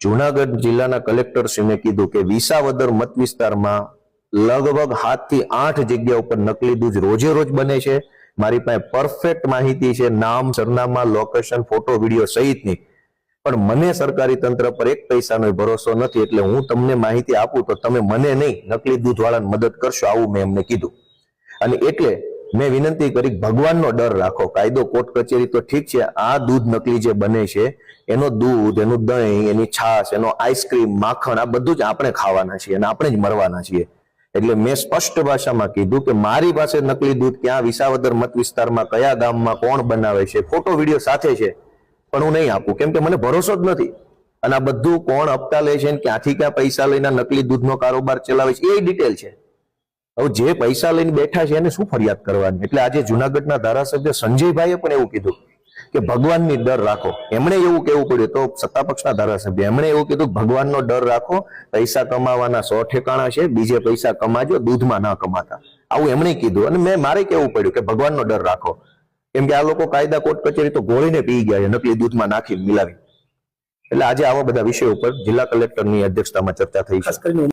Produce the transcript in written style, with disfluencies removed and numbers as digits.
જૂનાગઢ જિલ્લાના કલેક્ટરશ્રીને કીધું કે વિસાવદર મત વિસ્તારમાં લગભગ 7 થી 8 જગ્યા ઉપર નકલી દૂધ રોજે રોજ બને છે। મારી પાસે પરફેક્ટ માહિતી છે, નામ, સરનામા, લોકેશન, ફોટો, વિડીયો સહિતની। પણ મને સરકારી તંત્ર પર એક પૈસાનો ભરોસો નથી, એટલે હું તમને માહિતી આપું તો તમે મને નહીં નકલી દૂધવાળાને મદદ કરશો, આવું મેં એમને કીધું। અને એટલે મેં વિનંતી કરી ભગવાનનો ડર રાખો। કાયદો કોર્ટ કચેરી તો ઠીક છે, આ દૂધ નકલી જે બને છે એનો દૂધ, એનું દહીં, એની છાશ, એનો આઈસ્ક્રીમ, માખણ આ બધું જ આપણે ખાવાના છીએ અને આપણે જ મરવાના છીએ। એટલે મેં સ્પષ્ટ ભાષામાં કીધું કે મારી પાસે નકલી દૂધ ક્યાં, વિસાવદર મત વિસ્તારમાં કયા ગામમાં કોણ બનાવે છે, ફોટો વિડીયો સાથે છે, પણ હું નહીં આપું, કેમ કે મને ભરોસો જ નથી। અને આ બધું કોણ હપ્તા લે છે, ક્યાંથી ક્યાં પૈસા લઈને નકલી દૂધનો કારોબાર ચલાવે છે એ ડિટેલ છે। હવે જે પૈસા લઈને બેઠા છે એને શું ફરિયાદ કરવાની? એટલે આજે જૂનાગઢના ધારાસભ્ય સંજયભાઈએ પણ એવું કીધું કે ભગવાનની ડર રાખો। એમણે એવું કહેવું પડ્યું, તો સત્તાપક્ષના ધારાસભ્ય એમણે એવું કીધું ભગવાનનો ડર રાખો, પૈસા કમાવાના 100 ઠેકાણા છે, બીજે પૈસા કમાજો, દૂધમાં ના કમાતા, આવું એમણે કીધું। અને મારે કેવું પડ્યું કે ભગવાનનો ડર રાખો, કેમ કે આ લોકો કાયદા કોર્ટ કચેરી તો ગોળીને પી ગયા છે નકલી દૂધમાં નાખી મિલાવી। એટલે આજે આવા બધા વિષયો ઉપર જિલ્લા કલેક્ટરની અધ્યક્ષતામાં ચર્ચા થઈ છે।